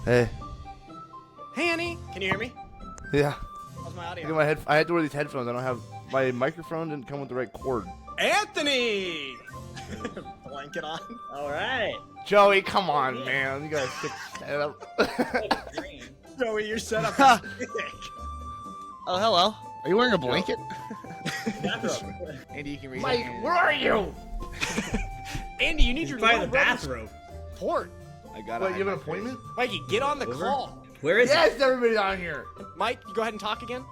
Hey. Hey, Annie. Can you hear me? Yeah. How's my audio? Look at I had to wear these headphones. I don't have my microphone didn't come with the right cord. Anthony! Blanket on. All right. Joey, come on, man. You gotta fix that up. Joey, your setup is sick. Oh, hello. Are you wearing a blanket? Andy, you can read Mike, it. where are you? Andy, you need your By the little brother's bathrobe. Port. I got Wait, you have an appointment? Mikey, get on the call. Where is Yes, everybody on here. Mike, you go ahead and talk again.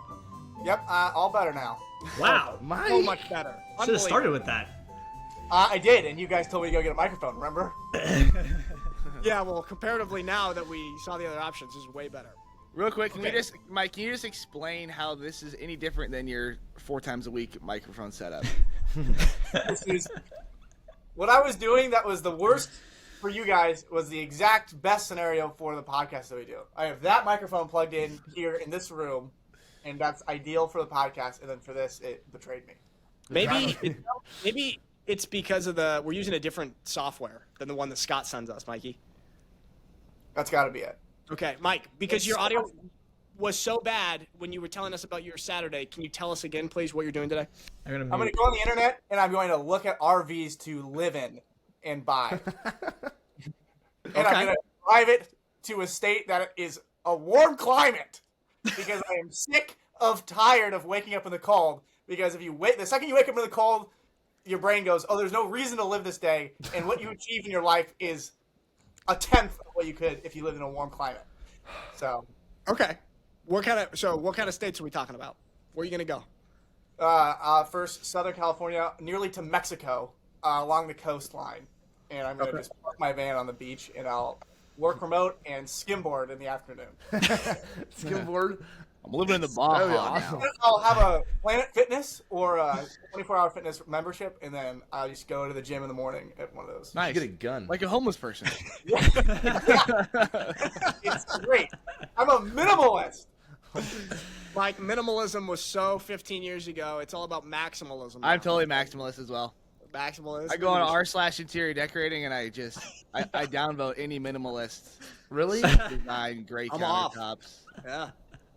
Yep, all better now. it? Wow. Mike. So much better. Should have started with that. I did, and you guys told me to go get a microphone, remember? Yeah, well, comparatively now that we saw the other options, this is way better. Real quick, can Okay. we just, Mike, can you just explain how this is any different than your 4 times a week microphone setup? This is, what I was doing that was the worst for you guys was the exact best scenario for the podcast that we do. I have that microphone plugged in here in this room, and that's ideal for the podcast, and then for this, it betrayed me. Maybe it's because of we're using a different software than the one that Scott sends us, Mikey. That's got to be it. Okay, Mike, because your audio was so bad when you were telling us about your Saturday, can you tell us again, please, what you're doing today? I'm gonna I'm going to go on the internet, and I'm going to look at RVs to live in and buy. And I'm going to drive it to a state that is a warm climate because I am sick of tired of waking up in the cold. Because if you wait, the second you wake up in the cold, your brain goes, "Oh, there's no reason to live this day," and what you achieve in your life is a tenth of what you could if you lived in a warm climate. So, Okay. What kind of states are we talking about? Where are you gonna go? first Southern California, nearly to Mexico, along the coastline, and I'm gonna just park my van on the beach, and I'll work remote and skimboard in the afternoon. Skimboard. I'm living in the Baja That'd be now. awesome. I'll have a Planet Fitness or a 24-hour fitness membership, and then I'll just go to the gym in the morning at one of those. Nice. Get a gun. Like a homeless person. It's great. I'm a minimalist. Like minimalism was so 15 years ago. It's all about maximalism. now. I'm totally maximalist as well. Maximalist. I go on r/interior decorating and I downvote any minimalist Really? design, gray I'm off. countertops. Yeah.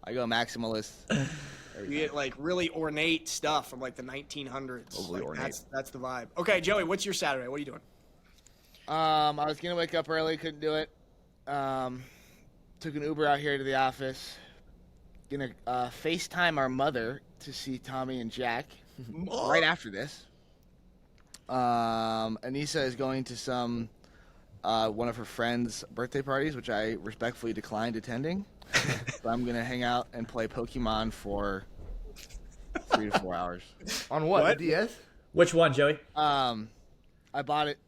I go maximalist. You get like really ornate stuff from like the 1900s. Overly Like, ornate. That's the vibe. Okay, Joey, what's your Saturday? What are you doing? I was gonna wake up early, couldn't do it. Took an Uber out here to the office. Gonna FaceTime our mother to see Tommy and Jack right after this. Anissa is going to some one of her friends' birthday parties, which I respectfully declined attending. So I'm gonna hang out and play Pokemon for 3 to 4 hours. On what? What? The DS? Which one, Joey? I bought it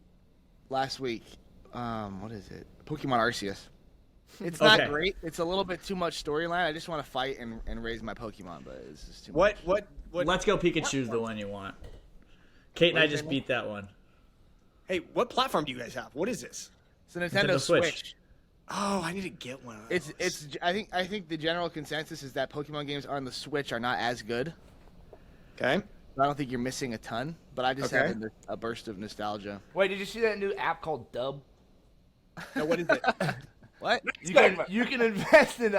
last week. What is it? Pokemon Arceus. It's not Okay. great. It's a little bit too much storyline. I just want to fight and raise my Pokemon, but it's just too much. What? Let's Go Pikachu's the one you want. Kate and I just beat that one. Hey, what platform do you guys have? What is this? It's a Nintendo Nintendo Switch. Switch. Oh, I need to get one. Of those. It's. I think the general consensus is that Pokemon games on the Switch are not as good. Okay. I don't think you're missing a ton, but I just Okay. had a burst of nostalgia. Wait, did you see that new app called Dub? Now, what is it? What? You can invest in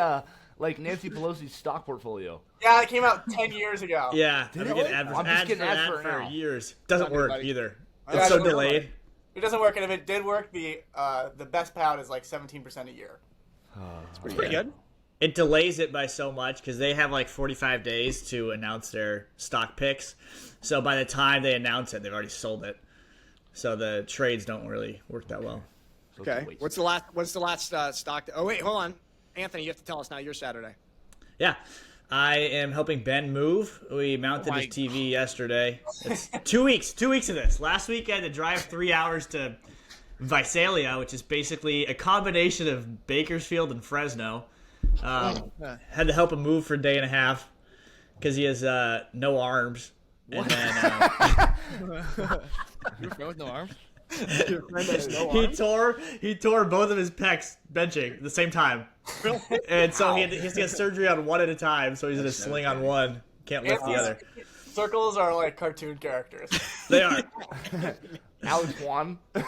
like Nancy Pelosi's stock portfolio. Yeah, it came out 10 years ago. Yeah, Did I've it been getting really? I'm just getting ads for it for now. years. Doesn't Not me, work buddy. either. Yeah, It's so it doesn't delayed. It doesn't work, and if it did work, the best payout is like 17% a year. It's pretty good. It delays it by so much because they have like 45 days to announce their stock picks. So by the time they announce it, they've already sold it. So the trades don't really work that well. Okay. What's the last stock? Oh wait, hold on, Anthony. You have to tell us now. Your Saturday. Yeah. I am helping Ben move. We mounted his TV yesterday. It's 2 weeks. 2 weeks of this. Last week I had to drive 3 hours to Visalia, which is basically a combination of Bakersfield and Fresno. Had to help him move for a day and a half because he has no arms. And then Your friend with no arms? Your friend has no he arms? tore both of his pecs benching at the same time. And so he has to get surgery on one at a time. So he's in a sling on one, can't lift the other. Circles are like cartoon characters. They are. Alex Juan. Oh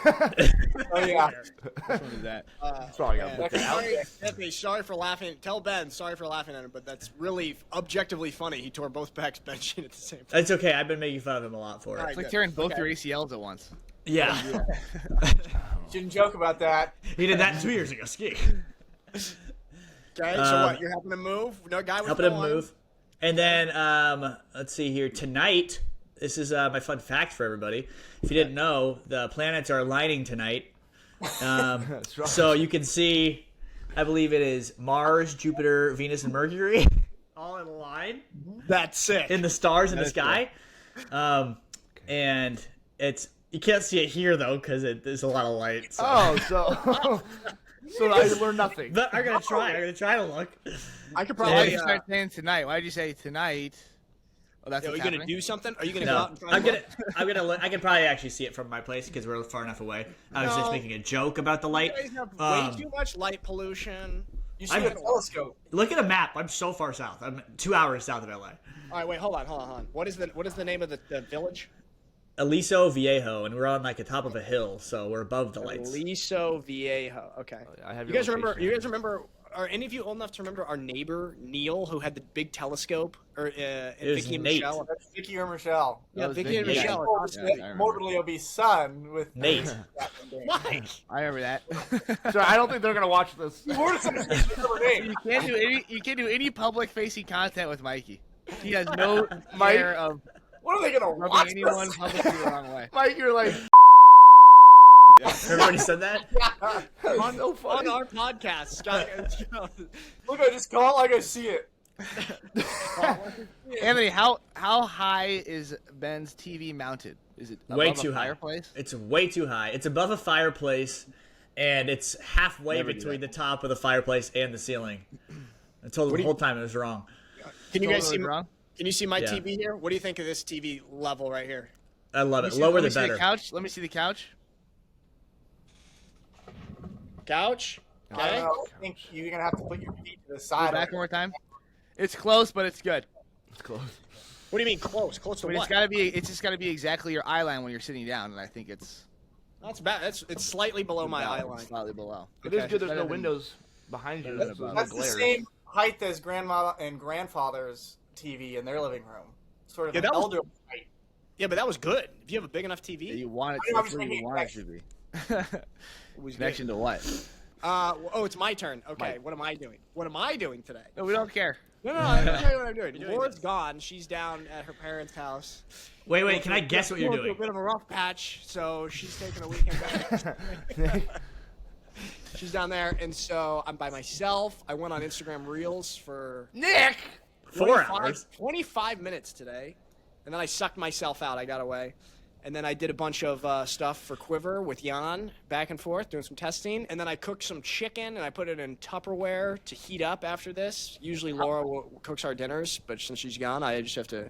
yeah. Which one is that? That's probably got booked out. Sorry, Anthony, sorry for laughing. Tell Ben, sorry for laughing at him, but that's really objectively funny. He tore both backs benching at the same time. It's okay. I've been making fun of him a lot for it. All right, It's like good. tearing both your ACLs at once. Yeah. Shouldn't joke about that. He did that 2 years ago skiing. Okay, so what? You're helping him move? No guy was Helping him going. move. And then, let's see here. Tonight, this is my fun fact for everybody. If you didn't know, the planets are aligning tonight. That's right. So you can see, I believe it is Mars, Jupiter, Venus, and Mercury all in a line That's sick. in the stars in the sky. And you can't see it here though because there's a lot of light. So. Oh, so I learned nothing. But I'm gonna try. I'm gonna try to look. I could Why probably. did you start saying tonight? Why did you say tonight? Oh, that's Are what's you gonna happening? do something? Are you gonna go No, out and try? I'm gonna look. I can probably actually see it from my place because we're far enough away. I was just No. making a joke about the light. You guys have way too much light pollution. You should have a telescope. Look at a map. I'm so far south. I'm 2 hours south of LA. All right, wait, hold on. What is the name of the village? Aliso Viejo, and we're on like the top of a hill, so we're above the lights. Liso Viejo. Okay. I have You your guys remember? location. You guys remember? Are any of you old enough to remember our neighbor Neil, who had the big telescope, or and was Vicky and Nate. Michelle? That's Vicky or Michelle. Yeah, was Vicky and Vicky. Michelle. Morbidly, Yeah, I remember. morbidly obese son with Nate. Mike. I remember that. So I don't think they're gonna watch this. What is some name? You can't do any public facing content with Mikey. He has no Mike? fear of What are they gonna rubbing watch? anyone This? publicly the wrong way. Mike, you're like, Everybody said that? that's so On funny. our podcast, Scott. Look, I just call it like I see it. Anthony, how high is Ben's TV mounted? Is it Way above too a high. fireplace? It's way too high. It's above a fireplace, and it's halfway Never do between the that. top of the fireplace and the ceiling. I told them the whole time it was wrong. Can you guys see? Totally wrong? Can you see my Yeah. TV here? What do you think of this TV level right here? I love it. Let me see- Lower let me the see better. couch. Let me see the couch. Couch. I don't Okay. know. I think you're gonna have to put your feet to the Go side. back one more time. It's close, but it's good. It's close. What do you mean close? Close to I mean, what? it's just gotta be exactly your eye line when you're sitting down, and I think it's That's bad. It's slightly below my eye line. slightly below. It is Okay. good. There's Better no than- windows behind you. better So than there's That's no the glare. same height as grandma and grandfather's TV in their living room. Sort of Yeah, an that was- elder height. Yeah, but that was good. If you have a big enough TV, You want it I know, I'm to. just That's what you thinking want it to be. it was Connection to what? good. Oh, it's my turn. Okay, what am I doing? What am I doing today? No, we don't care. No, I'm tell you what I'm doing. doing Laura's this. gone. She's down at her parents' house. Wait, can I guess what you're Going through doing? A bit of a rough patch, so she's taking a weekend back. She's down there, and so I'm by myself. I went on Instagram Reels for Nick. 4 hours. 25 minutes today, and then I sucked myself out. I got away. And then I did a bunch of stuff for Quiver with Jan, back and forth, doing some testing. And then I cooked some chicken, and I put it in Tupperware to heat up after this. Usually Laura cooks our dinners, but since she's gone, I just have to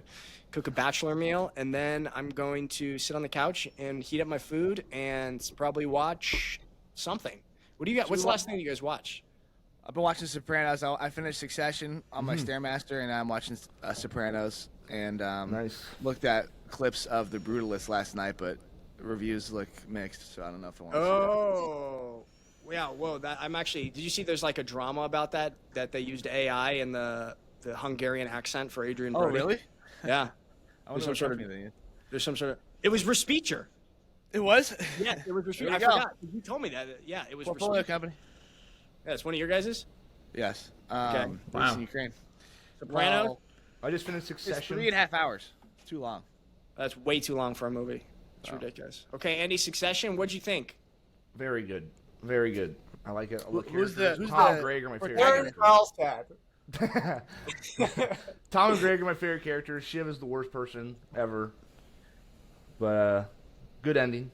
cook a bachelor meal. And then I'm going to sit on the couch and heat up my food and probably watch something. What do you got? What's the last thing you guys watch? I've been watching Sopranos. I finished Succession on my Stairmaster, and I'm watching Sopranos. And Nice. looked at clips of The Brutalist last night, but reviews look mixed, so I don't know if I want to Oh, yeah. Whoa, I'm actually. Did you see? There's like a drama about that they used AI in the Hungarian accent for Adrian see that. Oh, Brody. really? Yeah. I wonder some what sort of- company they use. There's some sort of. It was Respeecher. It was? Yeah, it was There Respeecher. you I go. forgot. You told me that. Yeah, it was Portfolio Respeecher. company? Yeah, it's one of your guys's. Yes. Okay. Wow. It's in Ukraine. Soprano. Well, I just finished it's Succession. 3.5 hours. Too long. That's way too long for a movie. It's ridiculous. Okay, Andy, Succession. What'd you think? Very good. Very good. I like it. All the Who's the- characters. who's Tom the- and Greg are my favorite Aaron characters. Carlstad. Tom and Greg are my favorite characters. Shiv is the worst person ever. But good ending.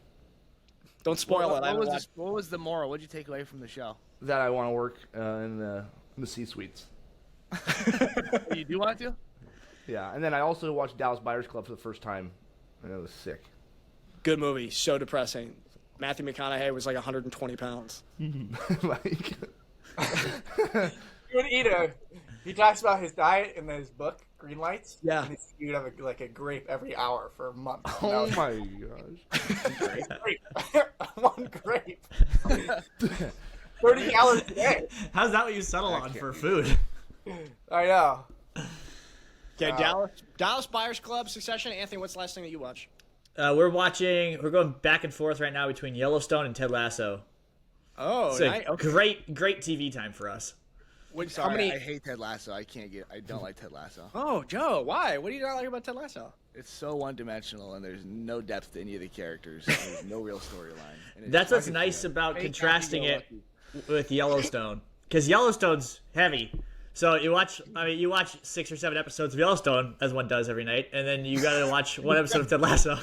Don't spoil it. I What haven't was, watched- what was the moral? What did you take away from the show? That I want to work in the C-suites. You do want to? Yeah, and then I also watched Dallas Buyers Club for the first time, and it was sick. Good movie. So depressing. Matthew McConaughey was like 120 pounds. Like, He would eat a. He talks about his diet in his book. green lights. Yeah. And you'd have a grape every hour for a month. Oh my gosh. Grape. One grape. 30 calories a day. How's that what you settle on for food? I know. Okay, Dallas Buyers Club, Succession. Anthony, what's the last thing that you watched? We're going back and forth right now between Yellowstone and Ted Lasso. Oh, It's nice. a great TV time for us. Sorry, I hate Ted Lasso. I don't like Ted Lasso. Oh, Joe, why? What do you not like about Ted Lasso? It's so one-dimensional, and there's no depth to any of the characters. There's no real storyline. And it's That's what's fucking nice sad. about Hey, contrasting it happy-go-lucky. with Yellowstone, because Yellowstone's heavy. So you watch 6 or 7 episodes of Yellowstone, as one does every night, and then you got to watch one episode of Ted Lasso.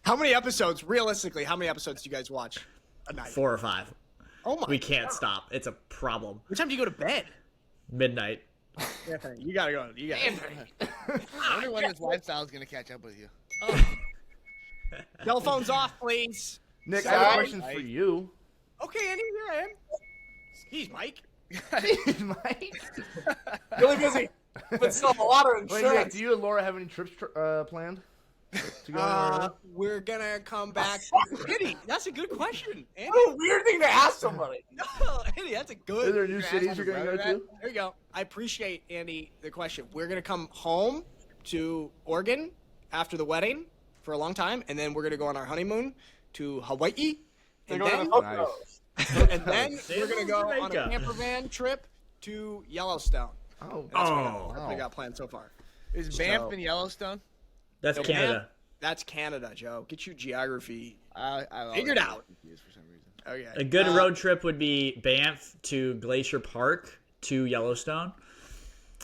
How many episodes, realistically, how many episodes do you guys watch a night? 4 or 5. Oh my We can't stop. It's a problem. What time do you go to bed? Midnight. Anthony, you gotta go. You gotta. I wonder when this lifestyle is going to catch up with you. Telephones off, please. Nick, I have a question for you. Okay, Andy, here I am. He's Mike. Mike? Really busy. But still a lot of Wait, Nick, insurance. do you and Laura have any trips planned? To go anywhere? We're gonna come back. Andy, that's a good question. Andy, What a weird thing to ask somebody. no, Andy, that's a good. Are there new cities you're going to go to? There you go. I appreciate, Andy, the question. We're going to come home to Oregon after the wedding for a long time, and then we're going to go on our honeymoon to Hawaii. They're And going to then, the Poconos. and then we're going to go on a Jamaica. camper van trip to Yellowstone. Oh, That's Oh. what we got planned so far. Is Banff in Yellowstone? That's No, Canada. That's Canada, Joe. Get you geography. I Figured always out. get confused for some reason. Okay. A good road trip would be Banff to Glacier Park to Yellowstone.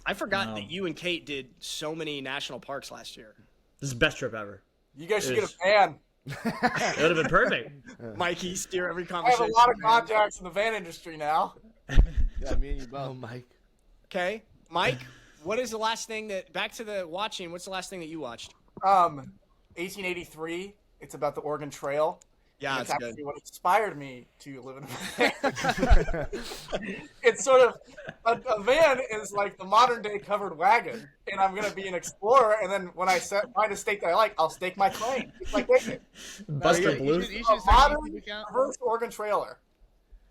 I forgot that you and Kate did so many national parks last year. This is the best trip ever. You guys should get Is- a van. It would have been perfect. Mikey, steer every I have conversation. a lot of contacts in the van industry now. Yeah, me and you Oh, both. Mike. Okay, Mike, what is the last thing that, back to the watching, what's the last thing that you watched? 1883. It's about the Oregon Trail. Yeah, It's that's good. actually what inspired me to live in a van. It's sort of a van is like the modern day covered wagon, and I'm gonna be an explorer. And then when I find a state that I like, I'll stake my claim. It's like this. Buster You Blues. should A start a modern YouTube account. reverse Oregon trailer.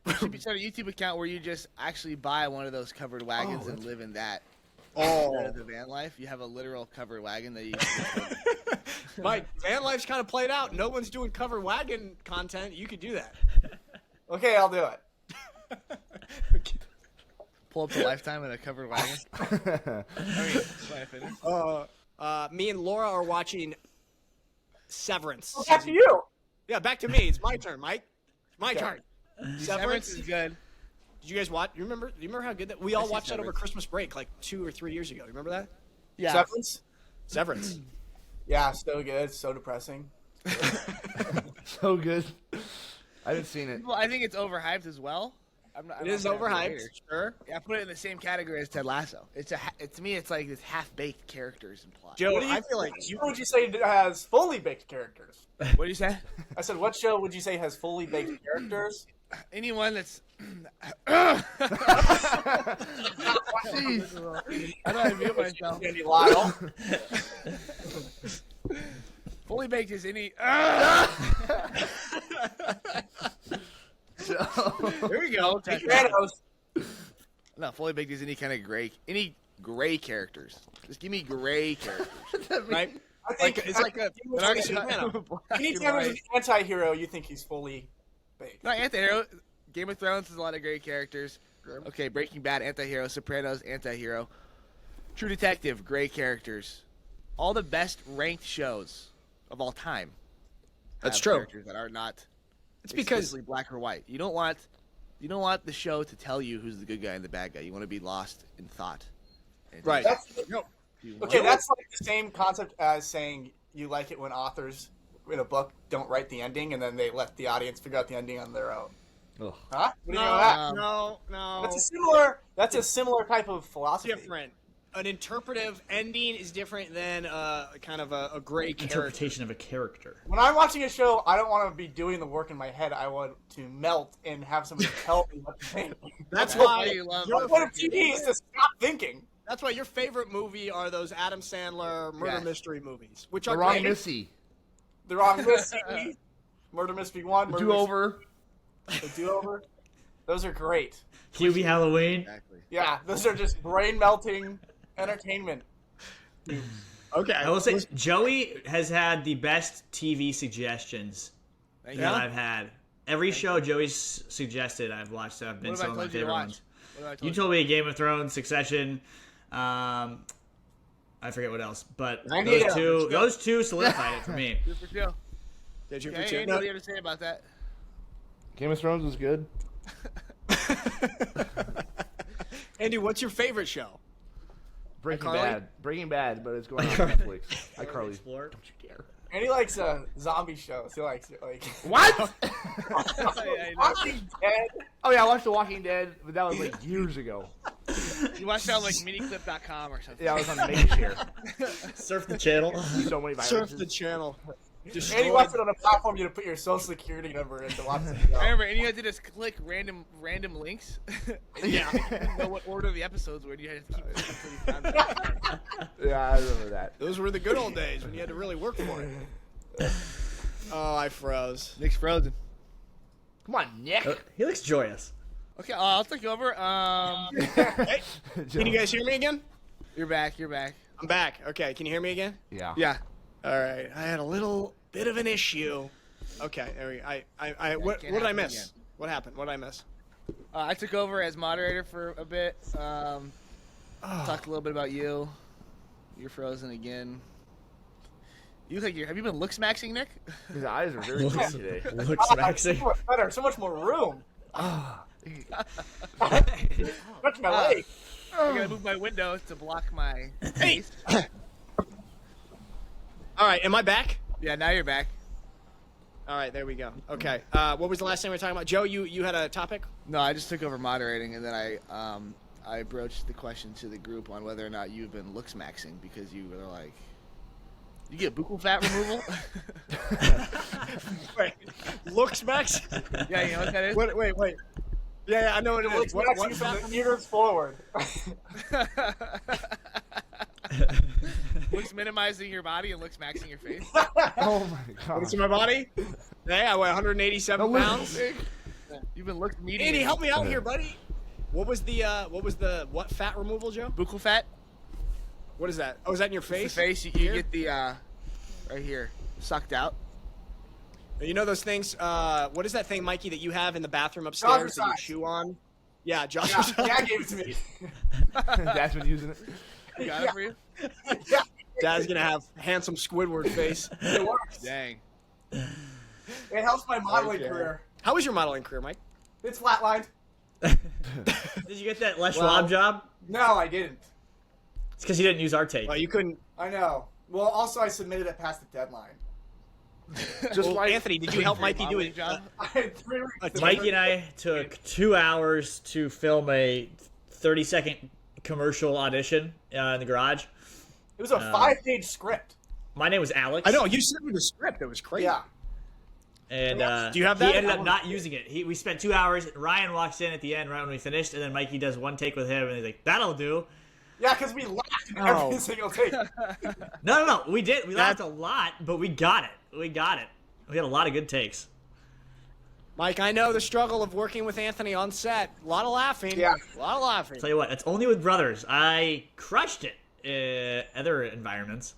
You should start a YouTube account where you just actually buy one of those covered wagons and live in that. Oh. Instead of the van life, you have a literal covered wagon that you. Mike, van life's kind of played out. No one's doing cover wagon content. You could do that. Okay, I'll do it. Pull up to Lifetime in a covered wagon. Me and Laura are watching Severance. Back to you. Yeah, back to me. It's my turn, Mike. It's my turn. Severance is good. Did you guys watch? Do you remember how good that? We all watched that over Christmas break like 2 or 3 years ago. You remember that? Yeah. Severance? Severance. Yeah, so good, so depressing. So good. I haven't seen it. Well, I think it's overhyped as well. It is overhyped. Sure. Yeah, I put it in the same category as Ted Lasso. To me, it's like this half-baked characters and plot. Joe, What do you- I feel like What you. show would you say has fully baked characters? What do you say? I said, what show would you say has fully baked characters? Anyone that's. Jeez. I don't have to mute myself. Andy Lyle. Fully baked is any. Here we go. Sopranos. No, fully baked is any kind of any gray characters. Just give me gray characters. Right? I think It's like a. anytime there's an anti-hero, you think he's fully baked. No, anti-hero. Game of Thrones has a lot of great characters. Okay, Breaking Bad, anti-hero. Sopranos, anti-hero. True Detective, great characters. All the best ranked shows of all time. That's have true. Characters that are not. It's because explicitly black or white. You don't want the show to tell you who's the good guy and the bad guy. You want to be lost in thought. And Right. That's, you okay, want- that's like the same concept as saying you like it when authors in a book don't write the ending and then they let the audience figure out the ending on their own. Ugh. Huh? What do you know about that? no. That's a similar type of philosophy. Different. An interpretive ending is different than kind of a gray character. Interpretation of a character. When I'm watching a show, I don't want to be doing the work in my head. I want to melt and have somebody tell me what to think. That's That's why why you love The point of TV is to stop thinking. That's why your favorite movie are those Adam Sandler murder mystery movies, which The are Wrong great. Missy. The Wrong Missy, Murder Mystery 1, Murder Do over. Mystery, The Do-Over. Those are great. Hubie Halloween. Exactly. Yeah, those are just brain-melting entertainment. Okay. I will say, Joey has had the best TV suggestions Thank that you. I've had. Every show Joey's suggested, I've watched. Have been What some have of I my told you to favorite watch? ones. What have I told You told me Game of Thrones, Succession. I forget what else, but Yeah. those two solidified it for me. Good for Joe. Did you Okay, Andy, what do you have to say about that? Game of Thrones was good. Andy, what's your favorite show? Breaking iCarly? Bad. Breaking Bad, but it's going on Netflix. iCarly. Explore. Don't you dare. And he likes zombie shows. He likes like What? Walking Dead. Oh yeah, I watched The Walking Dead, but that was like years ago. You watched that on like miniclip.com or something. Yeah, I was on Makeshare. Surf the channel. So many Surf viruses. the channel. And he watched it on a platform you to put your social security number in to watch the show. I remember, and you had to just click random links. Yeah. You didn't know what order the episodes were. You had to keep clicking until you found it. Yeah, I remember that. Those were the good old days when you had to really work for it. Oh, I froze. Nick's frozen. Come on, Nick. He looks joyous. Okay, I'll take over. Hey, can you guys hear me again? You're back. You're back. I'm back. Okay, can you hear me again? Yeah. Yeah. All right. I had a little bit of an issue. Okay, there we what can't did I happen miss? again. What happened? What did I miss? I took over as moderator for a bit. Talked a little bit about you. You're frozen again. You look like have you been looks maxing, Nick? His eyes are very big today. Looks maxing. So much better. So much more room. Touch my leg. I gotta move my window to block my face. All right, am I back? Yeah, now you're back. All right, there we go. Okay. What was the last thing we were talking about? Joe, you had a topic? No, I just took over moderating, and then I broached the question to the group on whether or not you've been looks maxing because you were like, you get buccal fat removal. Wait, looks max? Yeah, you know what that is. Wait. Yeah, I know what it Looks is. What maxing from the ears forward. Looks minimizing your body and looks maxing your face. Oh my god. What's in my body? Hey, I weigh 187 pounds. You've been looked medium. Andy, help me out here, buddy. What was the what fat removal, Joe? Buccal fat. What is that? Oh, is that in your The face? face. You Here? get the right here sucked out. You know those things? What is that thing, Mikey, that you have in the bathroom upstairs that you Jazzercise. chew on? Yeah, Josh. Yeah, Dad gave it to me. Dad's been using it. You got it for you. Yeah, Dad's gonna have handsome Squidward face. it works. Dang. It helps my modeling Okay. career. How was your modeling career, Mike? It's flatlined. Did you get that Les Schwab job? No, I didn't. It's because you didn't use our tape. Well, you couldn't. I know. Well, also I submitted it past the deadline. Just Well, like Anthony, did you help Mikey do Modeling it? job. I had 3 weeks. Mikey and I took 2 hours to film a 30-second commercial audition in the garage. It was a 5-page script. My name was Alex. I know. You sent me the script. It was crazy. Yeah. And Do you have he that? ended up not using it. We spent 2 hours. Ryan walks in at the end right when we finished, and then Mikey does one take with him, and he's like, "That'll do." Yeah, because we laughed in Oh. every single take. No. We did. We laughed a lot, but we got it. We had a lot of good takes. Mike, I know the struggle of working with Anthony on set. A lot of laughing. Yeah. A lot of laughing. Tell you what, it's only with brothers. I crushed it. Other environments,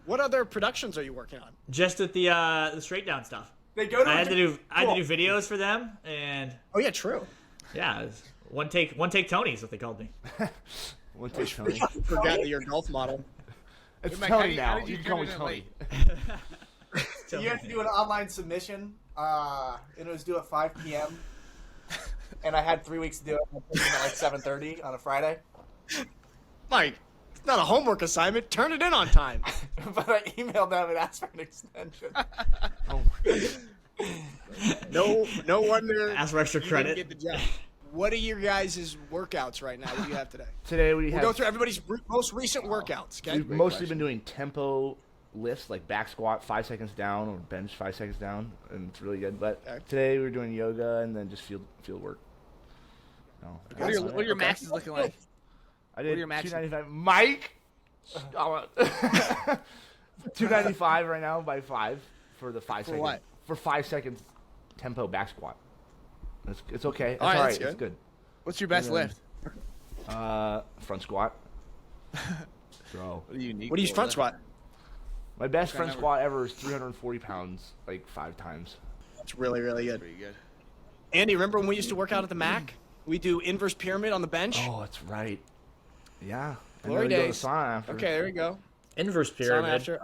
What other productions are you working on? just at the straight down stuff. They go to I a had to do different school. videos for them, and Oh yeah, true. yeah, it was one take Tony is what they called me. one take Tony. Forgot that you're a golf model. It's Mike, Tony how now. did You you can call me turn it Tony. You have to do an online submission, and it was due at 5 p.m. And I had 3 weeks to do it. I put it in at like 7:30 on a Friday. Mike, it's not a homework assignment. Turn it in on time. But I emailed them and asked for an extension. Oh No wonder Ask for extra you credit. didn't get the job. What are your guys' workouts right now? What do you have today? Today we We'll have go through everybody's most recent workouts, okay? we've mostly been doing tempo lifts like back squat 5 seconds down or bench 5 seconds down, and it's really good. But Okay. today we're doing yoga and then just field work. No. What are your maxes looking like? I did are your maximum? 295. Mike, 295 right now by 5 for the 5 seconds. what? For 5 seconds tempo back squat. It's okay. It's All right, all that's right. It's good. What's your best lift? Front squat. Bro. What do you need? What do you front squat? My best front number? squat ever is 340 pounds, like 5 times. That's really, really good. Pretty good. Andy, remember when we used to work out at the Mac? We do inverse pyramid on the bench. Oh, that's right. Yeah. And Glory then we go to days. the sauna after. Okay, there we go. Inverse Sauna pyramid. after.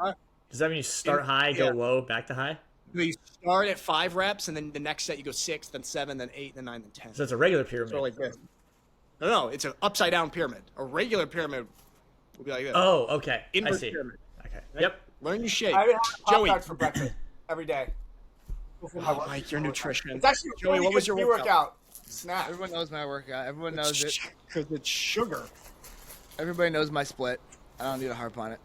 Does that mean you start high, go yeah. low, back to high? You start at 5 reps, and then the next set you go 6, then 7, then 8, then 9, then 10. So it's a regular pyramid. So like this. No, it's an upside down pyramid. A regular pyramid will be like this. Oh, okay. I Inverse see. pyramid. Okay. Yep. Learn your shape. I have Joey. Pop-Tarts for breakfast every day. Oh, Mike, your nutrition. It's actually a Joey, really what was good your workout? pre-workout snack. Everyone knows my workout. Everyone knows it. Because it's sugar. Everybody knows my split. I don't need to harp on it.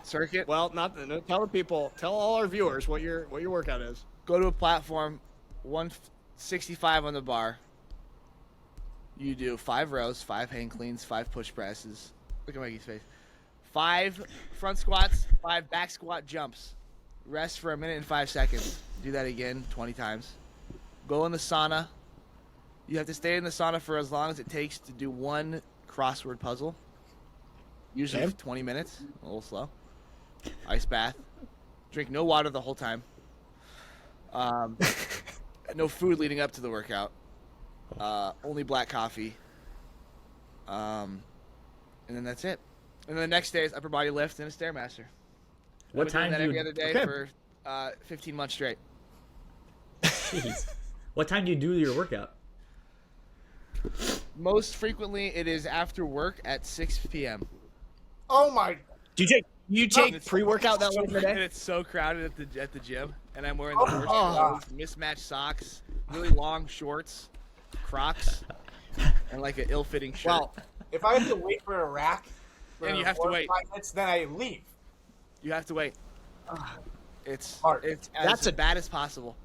Circuit. Well, tell the people, tell all our viewers what your workout is. Go to a platform, 165 on the bar. You do 5 rows, 5 hang cleans, 5 push presses. Look at Mikey's face. 5 front squats, 5 back squat jumps. Rest for 1 minute and 5 seconds. Do that again 20 times. Go in the sauna. You have to stay in the sauna for as long as it takes to do one crossword puzzle. Usually 20 minutes, a little slow. Ice bath. Drink no water the whole time. No food leading up to the workout. Only black coffee. And then that's it. And then the next day is upper body lift and a Stairmaster. What I've been doing time that do every you? other day Okay. for 15 months straight. Jeez. What time do you do your workout? Most frequently, it is after work at 6 p.m. Oh my! Do you take pre-workout that long And today? it's so crowded at the gym, and I'm wearing the worst Oh. clothes, mismatched socks, really long shorts, Crocs, and like an ill-fitting shirt. Well, if I have to wait for a rack, for And you have to 4 or wait. 5 minutes, then I leave. You have to wait. It's Hard. as That's a- bad as possible.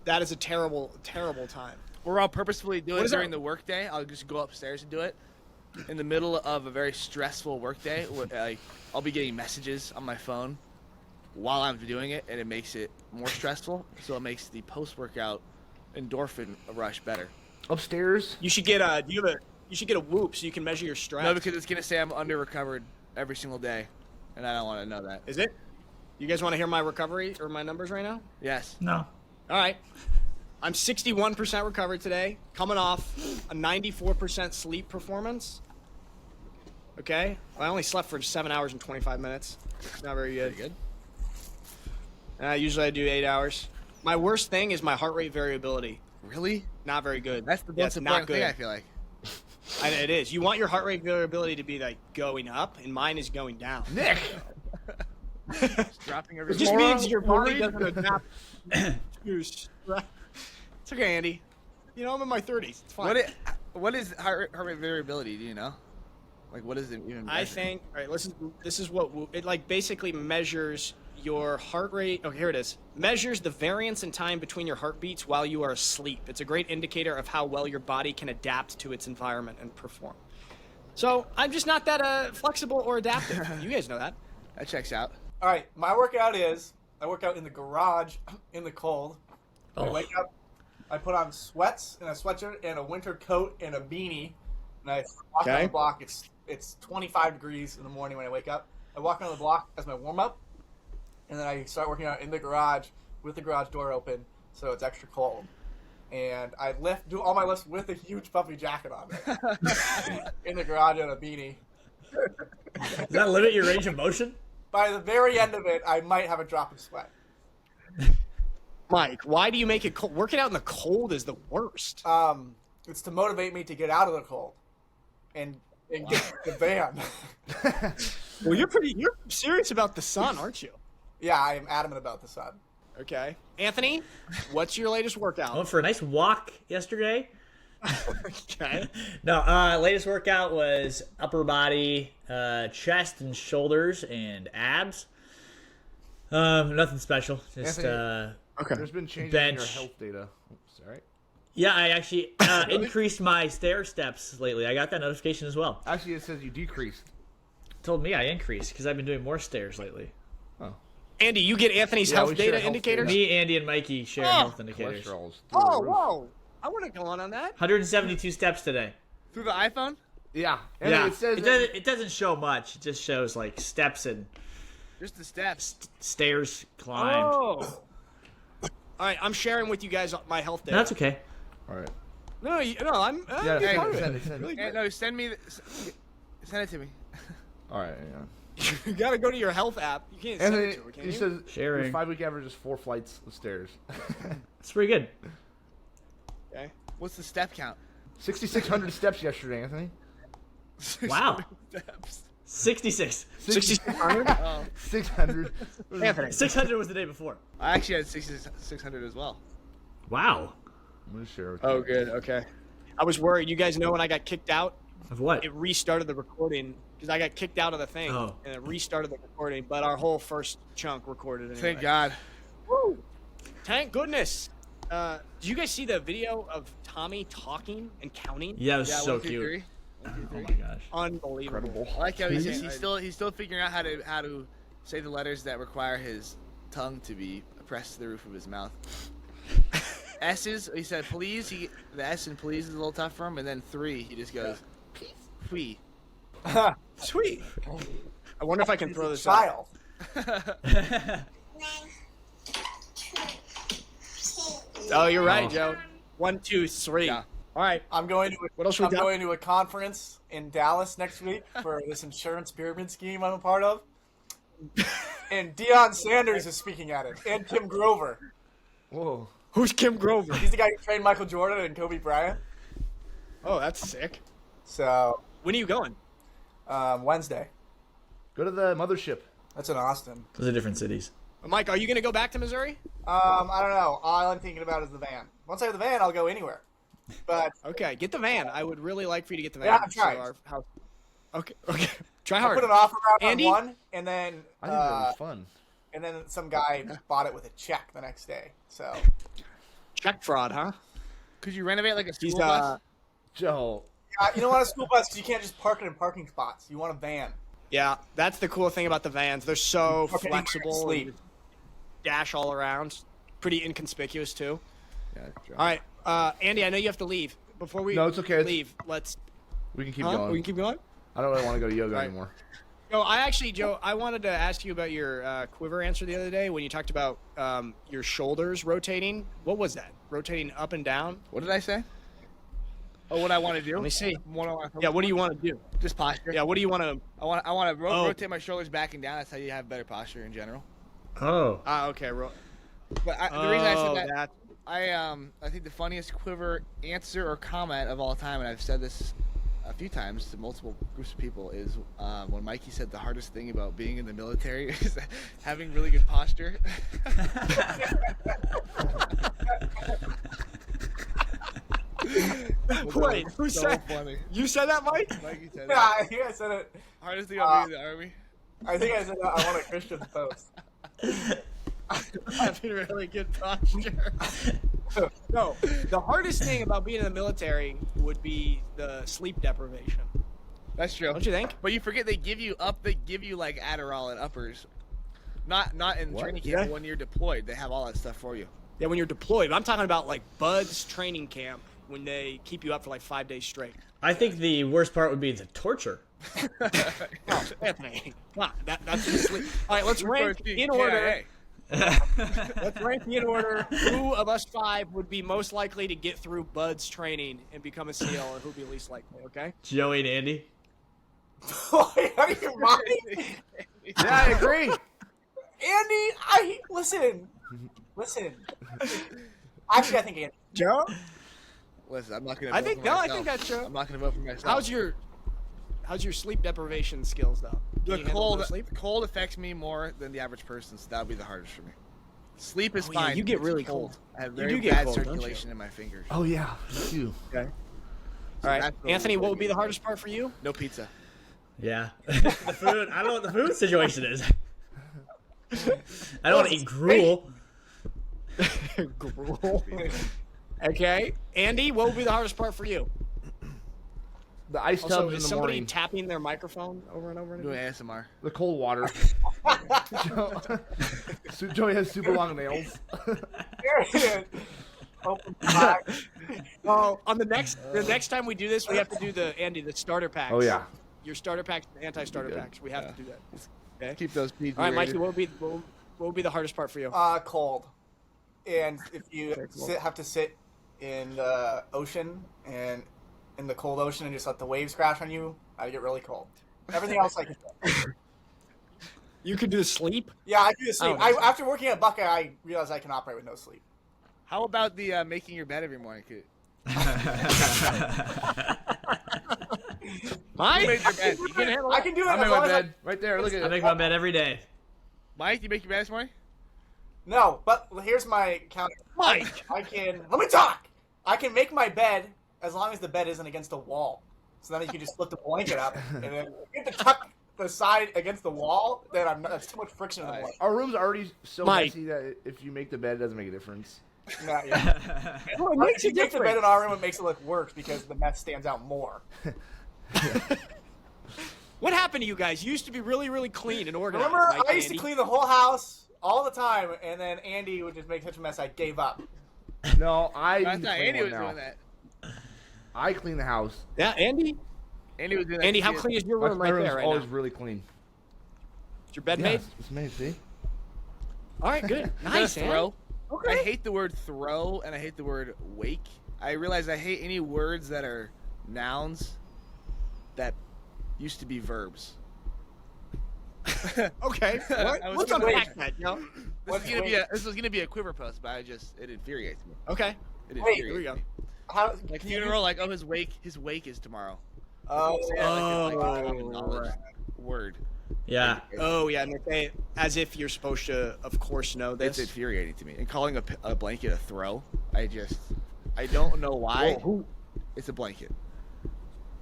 That is a terrible, terrible time. Or I'll purposefully do What it is that? during the workday. I'll just go upstairs and do it. In the middle of a very stressful workday, like I'll be getting messages on my phone while I'm doing it, and it makes it more stressful. So it makes the post-workout endorphin rush better. Upstairs. You should get a Whoop so you can measure your stress. No, because it's gonna say I'm under-recovered every single day, and I don't want to know that. Is it? You guys want to hear my recovery or my numbers right now? Yes. No. All right. I'm 61% recovered today, coming off a 94% sleep performance. Okay? I only slept for 7 hours and 25 minutes. Not very good. Usually I do 8 hours. My worst thing is my heart rate variability. Really? Not very good. That's the Yeah, most it's not important thing, good. I feel like. It is. You want your heart rate variability to be like going up, and mine is going down. Nick. It's dropping every It just Laura, means your body Laura? doesn't adapt to stress. It's okay, Andy. You know, I'm in my 30s. It's fine. What is heart rate variability? Do you know? Like, what is it even? I measure? think. All right, listen. This is what it like basically measures your heart rate. Oh, here it is. Measures the variance in time between your heartbeats while you are asleep. It's a great indicator of how well your body can adapt to its environment and perform. So I'm just not that flexible or adaptive. You guys know that. That checks out. All right, my workout is I work out in the garage in the cold. I Oh. wake up, I put on sweats and a sweatshirt and a winter coat and a beanie, and I walk on Okay. the block. It's 25 degrees in the morning when I wake up. I walk on the block as my warm up, and then I start working out in the garage with the garage door open, so it's extra cold. And I do all my lifts with a huge puffy jacket on in the garage and a beanie. Does that limit your range of motion? By the very end of it, I might have a drop of sweat. Mike, why do you make it cold? Working out in the cold is the worst. It's to motivate me to get out of the cold and get the van. Well, you're serious about the sun, aren't you? Yeah, I am adamant about the sun. Okay. Anthony, what's your latest I workout? went for a nice walk yesterday. Okay. No, latest workout was upper body, chest and shoulders and abs. Nothing special. Just Anthony. Okay. There's been changes Bench. in your health data. Oops, all right. Yeah, I actually increased my stair steps lately. I got that notification as well. Actually, it says you decreased. It told me I increased because I've been doing more stairs lately. Oh. Andy, you get Anthony's Yeah, health we share data health indicators? data. Me, Andy, and Mikey share health indicators. Cholesterol's through the Oh, roof. whoa. I want to go on that. 172 steps today. Through the iPhone? Yeah. And Yeah, it says it doesn't show much. It just shows like steps and Just the steps. stairs climbed. Oh. All right, I'm sharing with you guys my health data. No, that's okay. All right. No, I'm Yeah, you're send part it, of send it. it, send it. Really Hey, good. no, send it to me. All right. Yeah. You gotta go to your health app. You can't And send then it to her, can he you? says Sharing. your 5-week average is 4 flights of stairs. It's pretty good. Okay. What's the step count? 6,600 steps yesterday, Anthony. Wow. Steps. 66. 6,600? Oh, 600. Anthony. 600 was the day before. I actually had 6,600 as well. Wow. I'm gonna share with Oh, you. good. Okay. I was worried. You guys know when I got kicked out, Of what? it restarted the recording because I got kicked out of the thing, Oh. and it restarted the recording. But our whole first chunk recorded anyway. Thank God. Woo! Thank goodness. Did you guys see the video of Tommy talking and counting? Yeah, it was Yeah, so 1, 2, cute. 3. 1, 2, 3. Oh my gosh. Unbelievable. I like how he's still figuring out how to say the letters that require his tongue to be pressed to the roof of his mouth. S's, he said please. The S in please is a little tough for him, and then 3 he just goes please. Sweet. I wonder if I can throw this out. Child. Oh, you're right, Oh. Joe. 1, 2, 3. Yeah. All right. I'm going to What else we I'm got? going to a conference in Dallas next week for this insurance pyramid scheme I'm a part of. And Deion Sanders is speaking at it, and Tim Grover. Whoa. Who's Kim Grover? He's the guy who trained Michael Jordan and Kobe Bryant. Oh, that's sick. So When are you going? Wednesday. Go to the mothership. That's in Austin. Those are different cities. Mike, are you going to go back to Missouri? I don't know. All I'm thinking about is the van. Once I have the van, I'll go anywhere. But Okay, get the van. I would really like for you to get the van. Yeah, I'm trying. Okay. Try I hard. put an offer out Andy? on one, and then I think that was fun. and then some guy bought it with a check the next day. So Check fraud, huh? Could you renovate like a school He's bus? Joe. you don't want a school bus because you can't just park it in parking spots. You want a van. Yeah, that's the cool thing about the vans. They're so Okay, flexible. sleep. and dash all around. Pretty inconspicuous too. Yeah, Joe. All right, Andy, I know you have to leave. Before we No, it's okay. leave, let's. We can keep Huh? going. We can keep going. I don't really want to go to yoga Right. anymore. No, Joe, I wanted to ask you about your Quiver answer the other day when you talked about your shoulders rotating. What was that? Rotating up and down? What did I say? Oh, what I want to do? Let me see. What I wanna- Yeah, what do you want to do? Just posture. Yeah, what do you want to? I want to Oh. rotate my shoulders back and down. That's how you have better posture in general. Oh. Okay. But the reason I Oh, said that, I think the funniest Quiver answer or comment of all time, and I've said this a few times to multiple groups of people, is when Mikey said the hardest thing about being in the military is having really good posture. Wait, who so said? funny. You said that, Mike? Mikey said Yeah, that. I think I said it. Hardest thing about being in the army. I think I said I want a Christian post. Having really good posture. No, the hardest thing about being in the military would be the sleep deprivation. That's true. Don't you think? But you forget they give you like Adderall and uppers. Not in What? training camp, Yeah. but when you're deployed, they have all that stuff for you. Yeah, when you're deployed. I'm talking about like Bud's training camp when they keep you up for like 5 days straight. I think the worst part would be the torture. Oh, Anthony. Come on, that's the sleep. All right, let's rank in KIA. order. Let's rank in order. Who of us 5 would be most likely to get through Bud's training and become a SEAL, and who'd be least likely? Okay. Joey and Andy. Wait, out of your mind? Yeah, I agree. Andy, listen. Actually, I think Andy. Joe. Listen, I'm not gonna. I vote think for no. I myself. think that's true. I'm not gonna vote for myself. How's your sleep deprivation skills though? the Can you handle cold? no sleep? Cold affects me more than the average person, so that would be the hardest for me. Sleep is Oh, yeah, fine. you get It's really cold. I have You very do get bad cold, don't you? circulation in my fingers. Oh yeah, me too. Okay. All right, that's what Anthony. would What would be be the hardest part for you? No pizza. Yeah. The food. I don't know what the food situation is. I don't want to eat gruel. Gruel. Okay, Andy, what would be the hardest part for you? The ice Also, tubs in is the somebody morning. tapping their microphone over and over and Doing again? ASMR. The cold water. Joey has super long nails. There it is. Open box. Oh, on the next time we do this, we have to do the starter packs. Oh yeah. Your starter packs, and anti-starter Good. packs. We have to do that. Okay. Keep those PG. All right, Mikey, rated. what would be the hardest part for you? Cold. And if you have to sit in the ocean and in the cold ocean and just let the waves crash on you, I get really cold. Everything else I can do. You could do sleep. Yeah, I do the sleep. Oh. After working at Buckeye, I realized I can operate with no sleep. How about the making your bed every morning? Mike, You made your bed. you can handle I it. can do it I'm as in long my as I... bed. Right there. Look at I it. make my bed every day. Mike, you make your bed this morning? No, but here's my counter. Mike. Let me talk! I can make my bed as long as the bed isn't against a wall. So then you can just flip the blanket up, and then if you have to tuck the side against the wall, then that's too much friction in the blanket. Our room's already so Mike. messy that if you make the bed, it doesn't make a difference. No, yeah. Well, it If makes you a make the bed in difference. our room, it makes it look worse because the mess stands out more. What happened to you guys? You used to be really, really clean and organized. Remember, Mike, I used to Andy. clean the whole house all the time, and then Andy would just make such a mess I gave up. No, I Last need to night, clean Andy one was now. doing that. I clean the house. Yeah, Andy. Andy was doing that. Andy, how too. clean is your My room right room's there right always now? really clean. Is your bed Yeah, made? it's made. See. All right, good. Is that Nice, a man. throw? Okay. I hate the word throw and I hate the word wake. I realize I hate any words that are nouns that used to be verbs. Okay. What? I was Let's gonna unpack wait. that, yo. This was gonna be a Quiver post, but it infuriates me. Okay. It Wait, infuriates here we go. me. How, Like can you- funeral, like his wake is tomorrow. Oh, Say that like it's like a common Oh, knowledge word. Yeah. Oh, yeah, and they say it as if you're supposed to, of course, know It's this. infuriating to me. And calling a blanket a throw, I don't know why. Whoa, It's a blanket.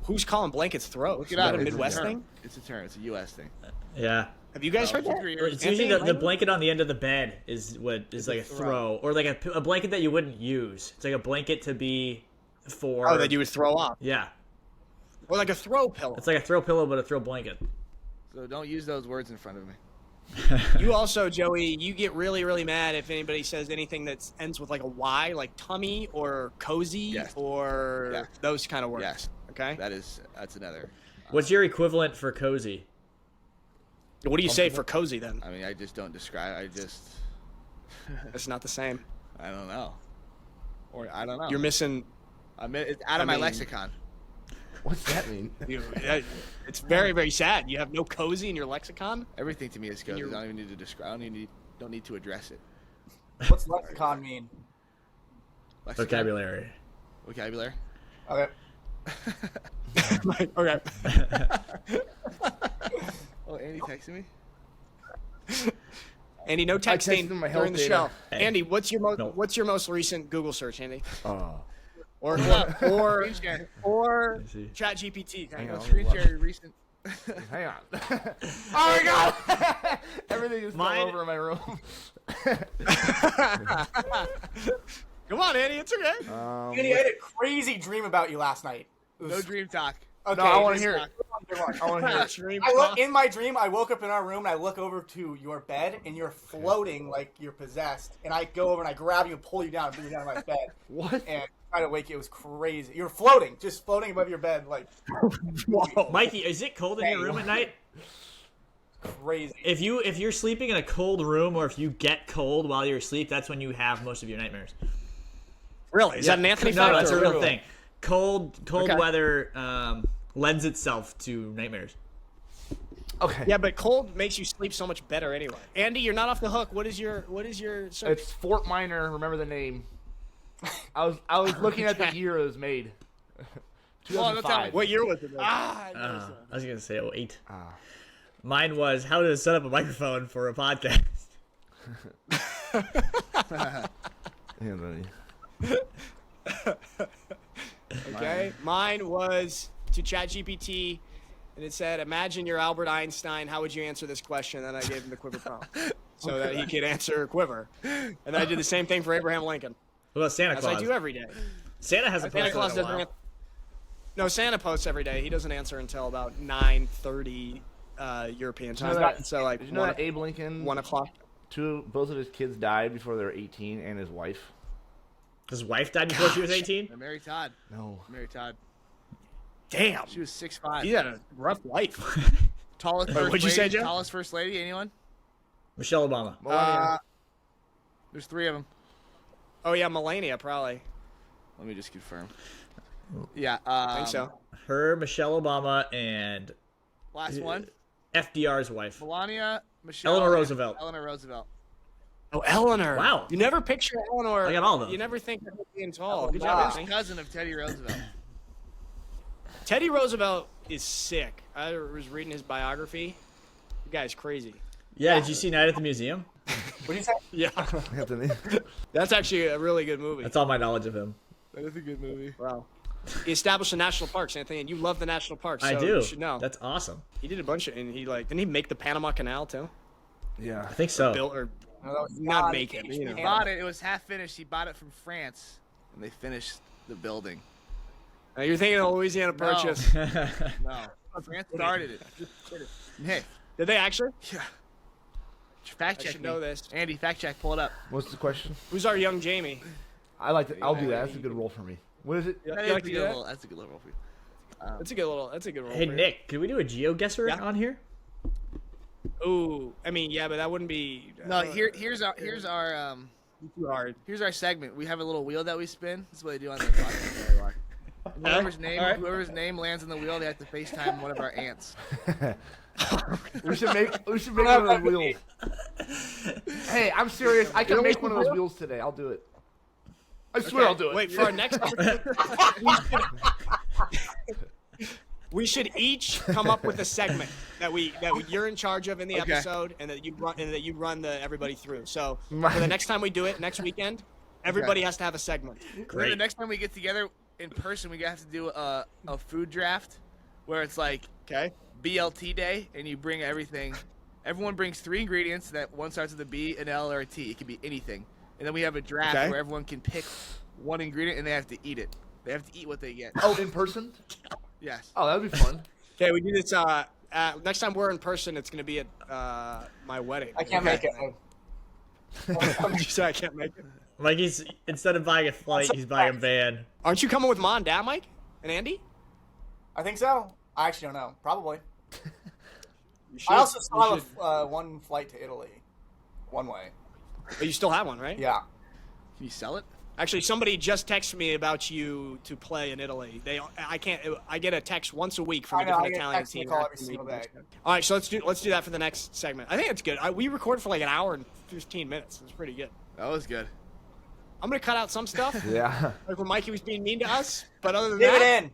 who's calling blankets throws? Look Is it that up. a It's Midwest term. thing? It's a term. It's a U.S. thing. Yeah. Have you guys heard that? It's usually the blanket on the end of the bed is what is like a throw, or like a blanket that you wouldn't use. It's like a blanket to be for. Oh, that you would throw off. Yeah, Or like a throw pillow. it's like a throw pillow, but a throw blanket. So don't use those words in front of me. You also, Joey, you get really, really mad if anybody says anything that ends with like a Y, like tummy or cozy Yes. or Yes. those kind of words. Yes. Okay. That's another. What's your equivalent for cozy? What do you say for cozy then? I mean, I just don't describe. It's not the same. I don't know. Or I don't know. You're missing. It's out of I my mean- lexicon. What's that mean? It's very, very sad. You have no cozy in your lexicon. Everything to me is cozy. I you're- don't even need to describe. Don't need to address it. what's lexicon mean? Lexicon? Vocabulary. Vocabulary. Okay. Okay. Oh, Andy texted me. Andy, no texted texting him my health during the data. show. Hey. Andy, what's your No. what's your most recent Google search, Andy? Or Screen share. or I see. ChatGPT. Hang on. Screen share recent. Hang on. Oh my god! Everything just fell Mine- over in my room. Come on, Andy. It's okay. Andy, I had a crazy dream about you last night. It was- No dream talk. Okay, No, I want to just- hear it. I want to hear it. Dream In my dream, I woke up in our room and I look over to your bed and you're floating like you're possessed. And I go over and I grab you and pull you down and bring you down to my bed. What? And try to wake you. It was crazy. You're floating, just floating above your bed, like Whoa. Mikey, is it cold in your room at night? crazy. If you're sleeping in a cold room, or if you get cold while you're asleep, that's when you have most of your nightmares. Really? Is that an Anthony No, factor? that's a or real what? thing. Cold Okay. weather lends itself to nightmares. Okay. Yeah, but cold makes you sleep so much better anyway. Andy, you're not off the hook. What is your search? It's Fort Minor. Remember the name? I was looking at the year it was made. don't tell me. 2005. What year was it? I know this one. I was gonna say 08. Ah. Mine was how to set up a microphone for a podcast. Yeah, buddy. Okay. Mine was to ChatGPT, and it said, "Imagine you're Albert Einstein. How would you answer this question?" And then I gave him the Quiver prompt so that he could answer Quiver. And then I did the same thing for Abraham Lincoln. What about Santa As Claus? I do every day. Santa hasn't Santa posted Claus in a doesn't. while. No, Santa posts every day. He doesn't answer until about 9:30 European time. So like Did you know that Abe Lincoln, 1 o'clock. both of his kids died before they were 18, and his wife? His wife died before she was 18? Mary Todd. No. Mary Todd. Damn. She was 6'5". He had a rough life. Tallest Wait, first what'd you lady. say, Joe? Tallest first lady. Anyone? Michelle Obama. Melania. There's 3 of them. Oh yeah, Melania probably. Let me just confirm. Yeah. I think so. Her, Michelle Obama, and Last one. FDR's wife. Melania, Michelle. Eleanor and Roosevelt. Eleanor Roosevelt. Oh, Eleanor. Wow. You never picture Eleanor. I got all of them. You never think of her being tall. Oh, Good wow. job, First Anthony. cousin of Teddy Roosevelt. Teddy Roosevelt is sick. I was reading his biography. The guy's crazy. Yeah, did you see Night at the Museum? What did you say? Yeah. Anthony. That's actually a really good movie. That's all my knowledge of him. That is a good movie. Wow. He established the national parks, Anthony, and you love the national parks. So I do. You should know. That's awesome. He did a bunch of, and he didn't he make the Panama Canal too? Yeah. I think so. Built or No, that was not John make it. H. You know. He bought it. It was half finished. He bought it from France, and they finished the building. You're thinking of Louisiana No. Purchase. No, France started it. Hey, Did they actually? yeah. I Fact check should me. know this. Andy, fact check. Pull it up. What's the question? Who's our young Jamie? I like to. I'll do that. That's a good role for me. What is it? You That like is to a do good that? little- That's a good little for you. That's a good little. That's a good role. Hey, for you. Nick, could we do a GeoGuessr Yeah. on here? Ooh, I mean, yeah, but that wouldn't be. No, here's our too hard. here's our segment. We have a little wheel that we spin. This is what they do on the podcast. Whoever's name lands on the wheel, they have to FaceTime one of our aunts. We should make one of those wheels. Hey, I'm serious. I can make one of those wheels today. I'll do it. I swear I'll do it. Wait, for our next we should each come up with a segment that you're in charge of in the Okay. episode, and that you run the everybody through. So for the next time we do it next weekend, everybody has to have a segment. Then the Great. next time we get together in person, we have to do a food draft, where it's like Okay. BLT day, and you bring everything. Everyone brings 3 ingredients. That one starts with a B, an L, or a T. It could be anything. And then we have a draft Okay. where everyone can pick one ingredient, and they have to eat it. They have to eat what they get. Oh, in person? Yes. Oh, that'd be fun. Okay, we do this. Next time we're in person, it's gonna be at my wedding. I can't make it. So I can't make it. Like instead of buying a flight, he's buying a van. Aren't you coming with Mom and Dad, Mike and Andy? I think so. I actually don't know. Probably. You should. I also still You have should. one flight to Italy. One way. But you still have one, right? Yeah. Can you sell it? Actually, somebody just texted me about you to play in Italy. I get a text once a week from I a know, different I get Italian texts and team. call every asking me single to do day. this. All right, so let's do that for the next segment. I think it's good. We recorded for like an hour and 15 minutes. It's pretty good. That was good. I'm gonna cut out some stuff, Yeah. like when Mikey was being mean to us. But other than Leave that, it in.